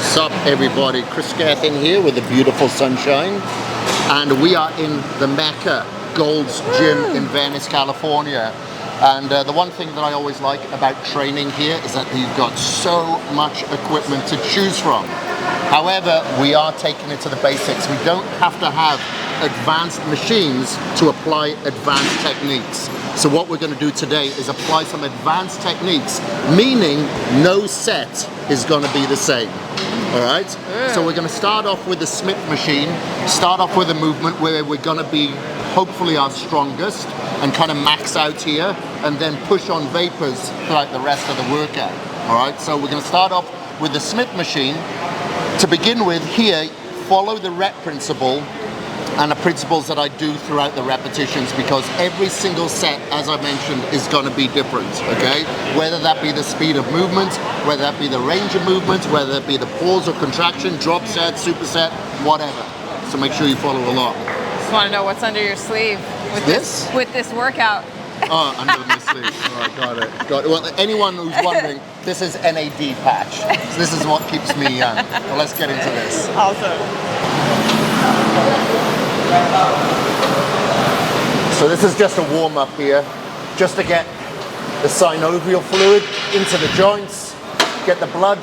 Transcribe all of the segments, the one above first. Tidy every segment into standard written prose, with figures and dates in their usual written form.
What's up, everybody? Kris Gethin here with the beautiful sunshine, and we are in the Mecca Gold's Gym in Venice, California. And the one thing that I always like about training here is that you've got so much equipment to choose from. However, we are taking it to the basics. We don't have to have advanced machines to apply advanced techniques. So what we're going to do today is apply some advanced techniques, meaning no set is going to be the same. All right? So we're going to start off with the Smith machine, start off with a movement where we're going to be hopefully our strongest and kind of max out here, and then push on vapors throughout the rest of the workout. All right? So we're going to start off with the Smith machine. To begin with, here, follow the rep principle and the principles that I do throughout the repetitions, because every single set, as I mentioned, is going to be different, okay? Whether that be the speed of movement, whether that be the range of movement, whether that be the pause or contraction, drop set, superset, whatever. So make sure you follow along. Just want to know what's under your sleeve with this workout. Oh, under my sleeve. All right, got it. Got it. Well, anyone who's wondering, this is NAD patch. So this is what keeps me young. Well, let's get into this. Awesome. So this is just a warm-up here, just to get the synovial fluid into the joints, get the blood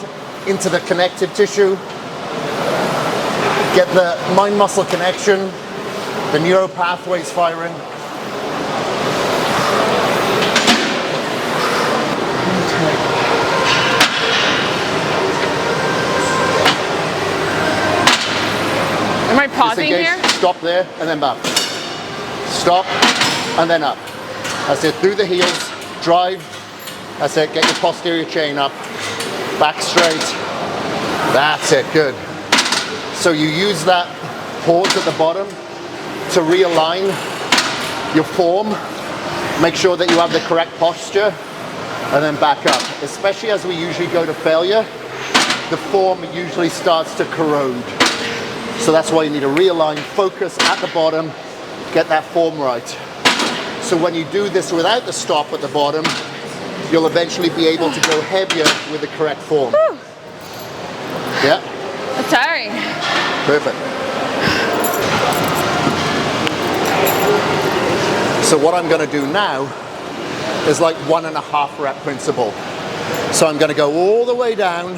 into the connective tissue, get the mind-muscle connection, the neural pathways firing. Am I pausing here? Stop there and then back. Stop and then up. That's it. Through the heels, drive. That's it. Get your posterior chain up. Back straight. That's it. Good. So you use that pause at the bottom to realign your form. Make sure that you have the correct posture, and then back up. Especially as we usually go to failure, the form usually starts to corrode. So that's why you need to realign, focus at the bottom, get that form right. So when you do this without the stop at the bottom, you'll eventually be able to go heavier with the correct form. Whew. Yeah? That's tiring. Perfect. So what I'm going to do now is like 1.5 rep principle. So I'm going to go all the way down,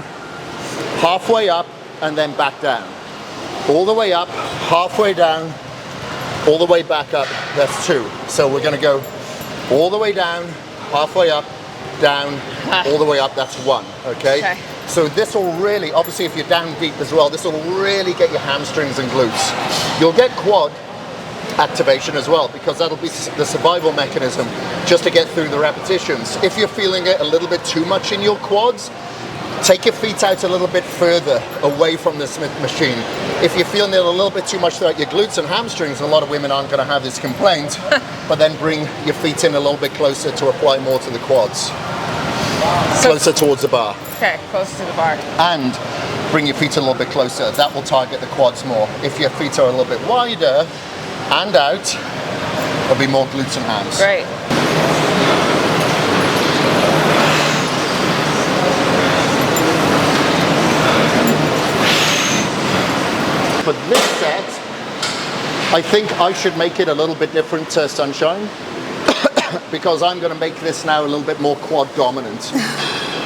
halfway up, and then back down. All the way up, halfway down, all the way back up. That's 2. So we're going to go all the way down, halfway up, down, all the way up. That's 1. Okay? So this will really, obviously if you're down deep as well, this will really get your hamstrings and glutes. You'll get quad activation as well, because that'll be the survival mechanism just to get through the repetitions. If you're feeling it a little bit too much in your quads, take your feet out a little bit further away from the Smith machine. If you're feeling it a little bit too much throughout your glutes and hamstrings, and a lot of women aren't going to have this complaint, but then bring your feet in a little bit closer to apply more to the quads. Closer towards the bar. Okay, closer to the bar. And bring your feet a little bit closer. That will target the quads more. If your feet are a little bit wider and out, there'll be more glutes and hams. Great. For this set, I think I should make it a little bit different to Sunshine because I'm going to make this now a little bit more quad dominant.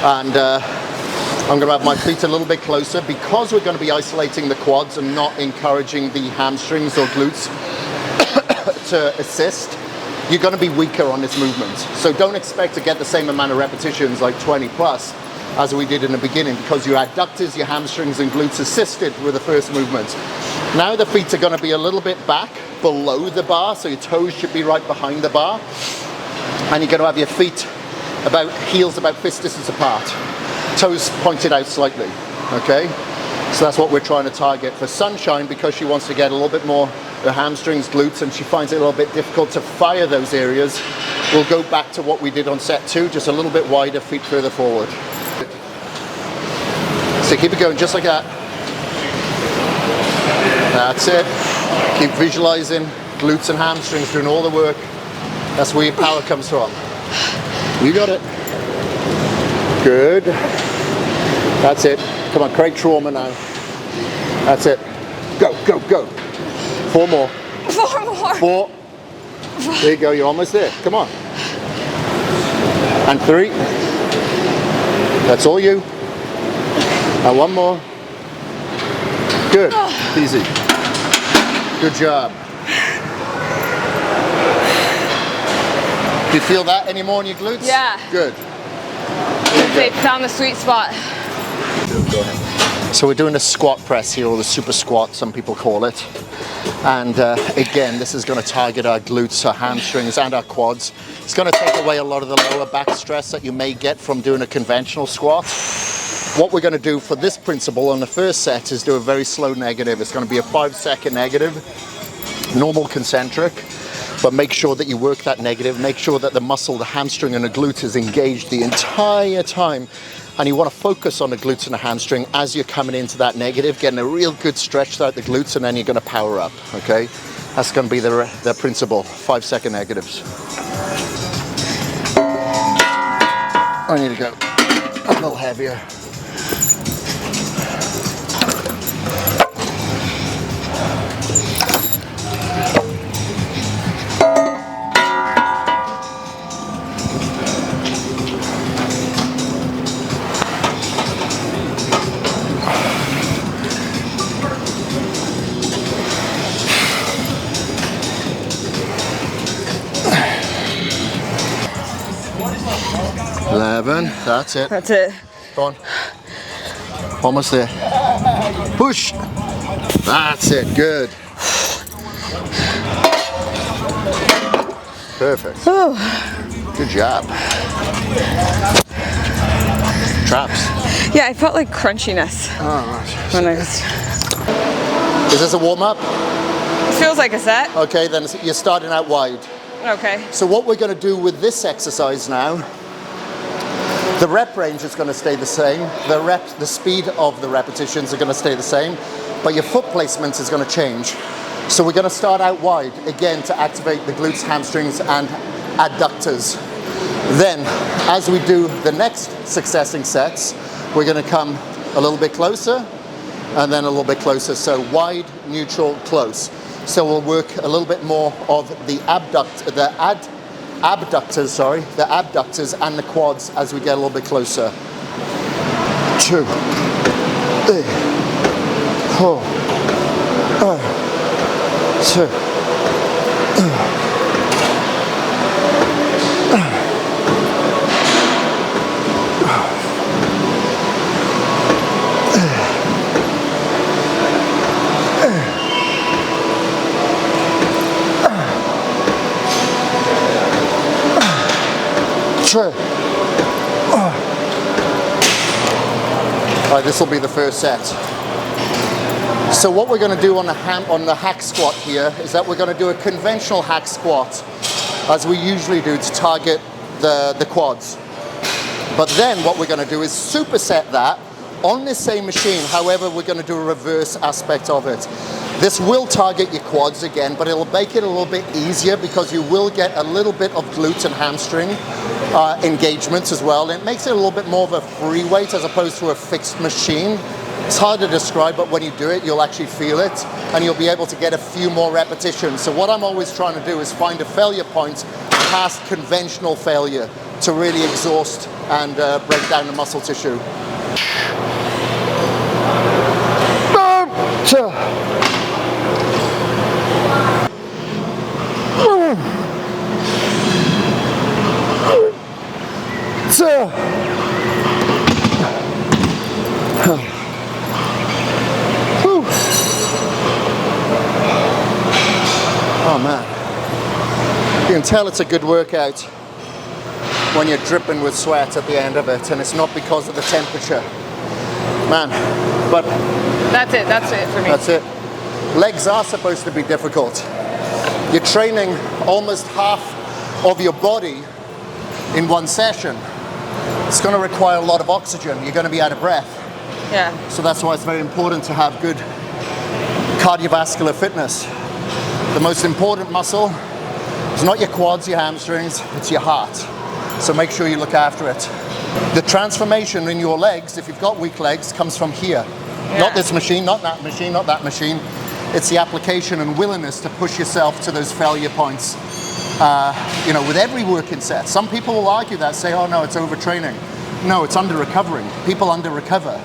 And I'm going to have my feet a little bit closer, because we're going to be isolating the quads and not encouraging the hamstrings or glutes to assist. You're going to be weaker on this movement. So don't expect to get the same amount of repetitions, like 20 plus, as we did in the beginning, because your adductors, your hamstrings and glutes assisted with the first movement. Now the feet are going to be a little bit back below the bar, so your toes should be right behind the bar. And you're going to have your feet heels about fist distance apart. Toes pointed out slightly, okay? So that's what we're trying to target for Sunshine, because she wants to get a little bit more the hamstrings, glutes, and she finds it a little bit difficult to fire those areas. We'll go back to what we did on set 2, just a little bit wider, feet further forward. So keep it going just like that. That's it. Keep visualizing glutes and hamstrings doing all the work. That's where your power comes from. You got it. Good. That's it. Come on, create trauma now. That's it. Go, go, go. 4 more. 4 more. 4. There you go, you're almost there. Come on. And 3. That's all you. And 1 more. Good. Easy. Good job. Do you feel that anymore in your glutes? Yeah. Good. They found the sweet spot. Go ahead. So we're doing a squat press here, or the super squat, some people call it. And again, this is going to target our glutes, our hamstrings, and our quads. It's going to take away a lot of the lower back stress that you may get from doing a conventional squat. What we're going to do for this principle on the first set is do a very slow negative. It's going to be a 5-second negative, normal concentric, but make sure that you work that negative. Make sure that the muscle, the hamstring and the glute is engaged the entire time. And you want to focus on the glutes and the hamstring as you're coming into that negative, getting a real good stretch throughout the glutes, and then you're going to power up, okay? That's going to be the principle, 5-second negatives. I need to go a little heavier. That's it. That's it. Go on. Almost there. Push. That's it. Good. Perfect. Oh. Good job. Traps. Yeah, I felt like crunchiness when I was. Is this a warm-up? Feels like a set. Okay, then you're starting out wide. Okay. So what we're going to do with this exercise now, the rep range is going to stay the same. The speed of the repetitions are going to stay the same, but your foot placement is going to change. So we're going to start out wide, again, to activate the glutes, hamstrings, and adductors. Then, as we do the next successing sets, we're going to come a little bit closer, and then a little bit closer. So wide, neutral, close. So we'll work a little bit more of the abductors and the quads as we get a little bit closer. 2, 3, 4, 2. Alright, this will be the first set. So what we're going to do on the hack squat here is that we're going to do a conventional hack squat, as we usually do, to target the quads. But then what we're going to do is superset that on this same machine. However, we're going to do a reverse aspect of it. This will target your quads again, but it'll make it a little bit easier because you will get a little bit of glute and hamstring engagement as well. And it makes it a little bit more of a free weight as opposed to a fixed machine. It's hard to describe, but when you do it, you'll actually feel it and you'll be able to get a few more repetitions. So what I'm always trying to do is find a failure point past conventional failure to really exhaust and break down the muscle tissue. Oh man, you can tell it's a good workout when you're dripping with sweat at the end of it, and it's not because of the temperature, man. But that's it for me. That's it. Legs are supposed to be difficult. You're training almost half of your body in one session. It's going to require a lot of oxygen. You're going to be out of breath. Yeah. So that's why it's very important to have good cardiovascular fitness. The most important muscle is not your quads, your hamstrings, it's your heart. So make sure you look after it. The transformation in your legs, if you've got weak legs, comes from here. Yeah. Not this machine, not that machine, not that machine. It's the application and willingness to push yourself to those failure points, you know, with every working set. Some people will argue that, say, oh no, it's overtraining. No, it's under-recovering. People under-recover.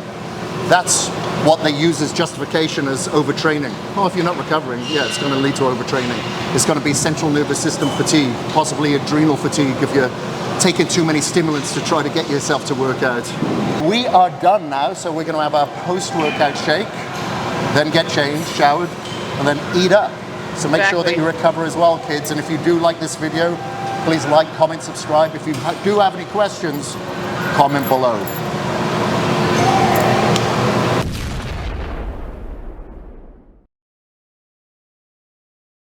That's what they use as justification as overtraining. Oh, if you're not recovering, yeah, it's going to lead to overtraining. It's going to be central nervous system fatigue, possibly adrenal fatigue if you're taking too many stimulants to try to get yourself to work out. We are done now, so we're going to have our post-workout shake, then get changed, showered, and then eat up. So make sure that you recover as well, kids. And if you do like this video, please like, comment, subscribe. If you do have any questions, comment below.